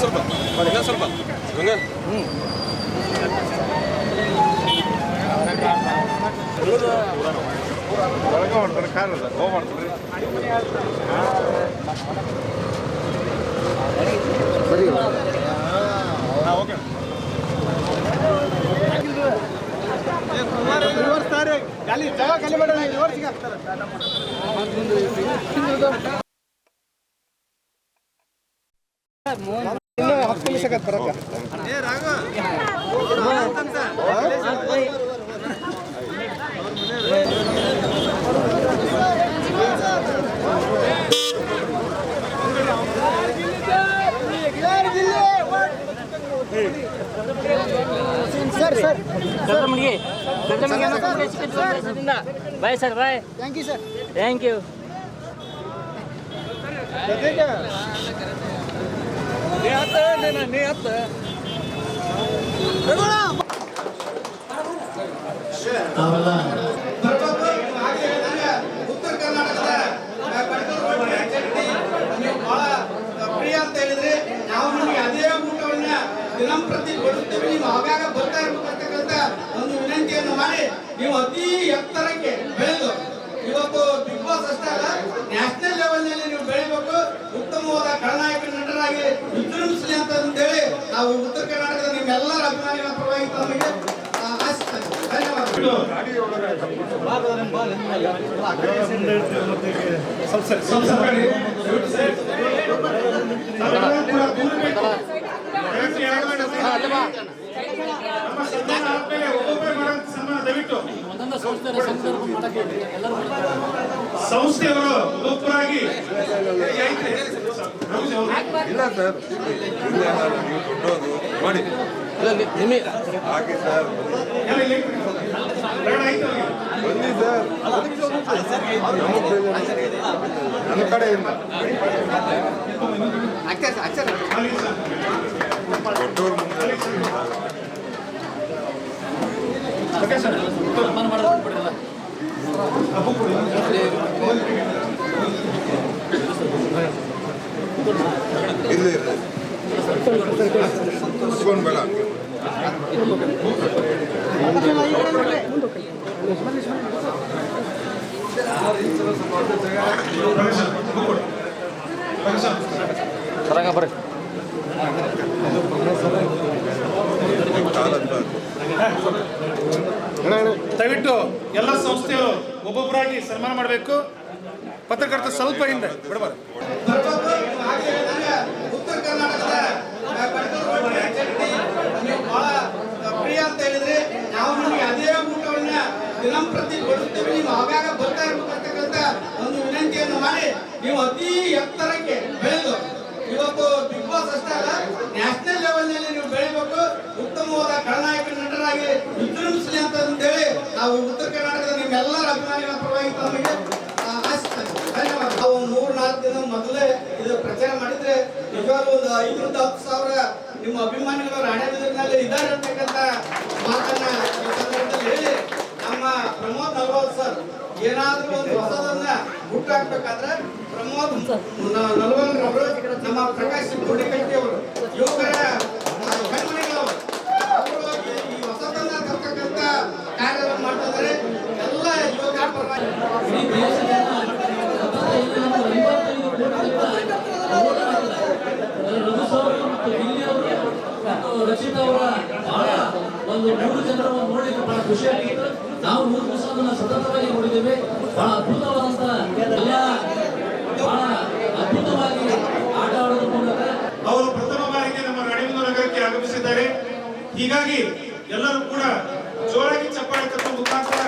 ಸ್ವಲ್ಪ ಒಳಗೆ ಮಾಡ್ತಾರೆ ಕಾರದ ಹೋಗಿ ಮಾಡ್ತಾರೆ ಸರಿ ಓಕೆ ಖಾಲಿ ಜಾಗ ಖಾಲಿ ಮಾಡೋಣ ರಿವರ್ಸ್ಗೆ ಹಾಕ್ತಾರೆ ಇನ್ನೂ 10 ನಿಮಿಷ ಬರಕ sir bye sir bye thank you sir thank you ಉತ್ತರ ಕರ್ನಾಟಕದ ಬಹಳ ಪ್ರಿಯ ಅಂತ ಹೇಳಿದ್ರೆ ನಾವು ನಿಮಗೆ ಅದೇ ಊಟವನ್ನ ದಿನಂಪ್ರತಿ ಕೊಡುತ್ತೇವೆ. ನೀವು ಆಗಾಗ ಬರ್ತಾ ಇರಬೇಕಂತಕ್ಕಂಥ ಒಂದು ವಿನಂತಿಯನ್ನು ಮಾಡಿ ನೀವು ಅತಿ ಎತ್ತರಕ್ಕೆ ಬೆಳೆದು ಇವತ್ತು ಬಿಗ್ ಬಾಸ್ ಅಷ್ಟೇ ಅಲ್ಲ ನ್ಯಾಷನಲ್ ಲೆವೆಲ್ ನಲ್ಲಿ ನೀವು ಬೆಳಿಬೇಕು, ಉತ್ತಮವಾದ ಖಳನಾಯಕ ನಟರಾಗಿ ವಿಜೃಂಭಿಸಲಿ ಅಂತ ಹೇಳಿ ನಾವು ಉತ್ತರ ಕರ್ನಾಟಕದ ನಿಮ್ಮೆಲ್ಲರ ಅಭಿಮಾನಿಗಳ ಪರವಾಗಿ ತಮಗೆ ಆಶಿಸ್ತೇನೆ. ಧನ್ಯವಾದಗಳು. ಸಂಸ್ಥೆಯವರು ಒಬ್ಬೊಬ್ಬರಾಗಿ ಇಲ್ಲ ಸರ್ ನೀವು ದೊಡ್ಡವರು ಮಾಡಿ ನಿಮಗೆ ಹಾಕಿ ಸರ್ ಬನ್ನಿ ಸರ್ ನನ್ನ ಕಡೆಯಿಂದ ದೊಡ್ಡವ್ರ ಇಲ್ಲಿ ಇಸ್ಕೊಂಡು ಬೇಡ ದಯವಿಟ್ಟು ಎಲ್ಲ ಸಂಸ್ಥೆಯವರು ಒಬ್ಬೊಬ್ಬರಾಗಿ ಸನ್ಮಾನ ಮಾಡಬೇಕು. ಪತ್ರಕರ್ತ ಸ್ವಲ್ಪ ಹಿಂದೆ ಬಿಡಬಾರ್ದು. ಉತ್ತರ ಕರ್ನಾಟಕದ ಬಹಳ ಪ್ರಿಯ ಅಂತ ಹೇಳಿದ್ರೆ ನಾವು ನಿಮಗೆ ಅದೇ ಊಟವನ್ನ ದಿನಂಪ್ರತಿ ಕೊಡುತ್ತೇವೆ. ನೀವು ಆಗಾಗ ಬರ್ತಾ ಇರಬೇಕಂತಕ್ಕಂಥ ಒಂದು ವಿನಂತಿಯನ್ನು ಮಾಡಿ ನೀವು ಅತಿ ಎತ್ತರಕ್ಕೆ ಬೆಳೆದು ಇವತ್ತು ಬಿಗ್ ಬಾಸ್ ಅಷ್ಟೇ ಅಲ್ಲ ನ್ಯಾಷನಲ್ ಲೆವೆಲ್ ನಲ್ಲಿ ನೀವು ಬೆಳಿಬೇಕು, ಉತ್ತಮವಾದ ಖಳನಾಯಕ ನಟರಾಗಿ ವಿಜೃಂಭಿಸಲಿ ಅಂತ ಹೇಳಿ ನಾವು ಉತ್ತರ ಕರ್ನಾಟಕದ ನಿಮ್ಮೆಲ್ಲರ ಅಭಿಮಾನಿಗಳ ಪರವಾಗಿ ತಮಗೆ ಆಶಿಸ್ತೇನೆ. ಧನ್ಯವಾದ. ನಾವು 3-4 ದಿನ ಮೊದಲೇ ಇದು ಪ್ರಚಾರ ಮಾಡಿದ್ರೆ ನಿಜವಾಗ್ಲೂ ಒಂದು 5,000-10,000 ನಿಮ್ಮ ಅಭಿಮಾನಿಗಳು ರಾಣೆಬೆನ್ನೂರಿನಲ್ಲಿ ಇದ್ದಾರೆ ಅಂತಕ್ಕಂಥ ಮಾತನ್ನ ಈ ಸಂದರ್ಭದಲ್ಲಿ ಹೇಳಿ ನಮ್ಮ ಪ್ರಮೋದ್ ನಲ್ವಾಲ್ ಸರ್ ಏನಾದ್ರೂ ಒಂದು ಹೊಸದನ್ನ ಹುಟ್ಟಾಕ್ಬೇಕಾದ್ರೆ ಪ್ರಮೋದ್ ನಲ್ವಾಲ್ ಅವರು ನಮ್ಮ ಪ್ರಕಾಶ್ ಗುಡಿಕಟ್ಟಿ ಅವರು ಯುವಕರ ಕಣ್ಮಣಿಗಳವರು ಅವರು ಈ ಹೊಸದನ್ನ ತರ್ತಕ್ಕಂಥ ಕಾರ್ಯವನ್ನು ಮಾಡ್ತಾ ಇದ್ದಾರೆ. ಎಲ್ಲ ಯುವಕರ ಪರವಾಗಿ ರಚಿತ ಅವರ ಬಹಳ ಒಂದು 3 ಜನರನ್ನು ನೋಡಲಿಕ್ಕೆ ಬಹಳ ಖುಷಿಯಾಗಿತ್ತು. ನಾವು 3 ದಿವಸ ಅದನ್ನು ಸತತವಾಗಿ ನೋಡಿದ್ದೇವೆ. ಬಹಳ ಅದ್ಭುತವಾದಂತ ಎಲ್ಲ ಬಹಳ ಅದ್ಭುತವಾಗಿ ಆಟ ಆಡೋದ್ರ ಮೂಲಕ ಅವರು ಪ್ರಥಮ ಬಾರಿಗೆ ನಮ್ಮ ರಾಣೆಬೆನ್ನೂರು ನಗರಕ್ಕೆ ಆಗಮಿಸಿದ್ದಾರೆ. ಹೀಗಾಗಿ ಎಲ್ಲರೂ ಕೂಡ ಜೋರಾಗಿ ಚಪ್ಪಾಳೆ ತಟ್ಟುವ ಮುಖಾಂತರ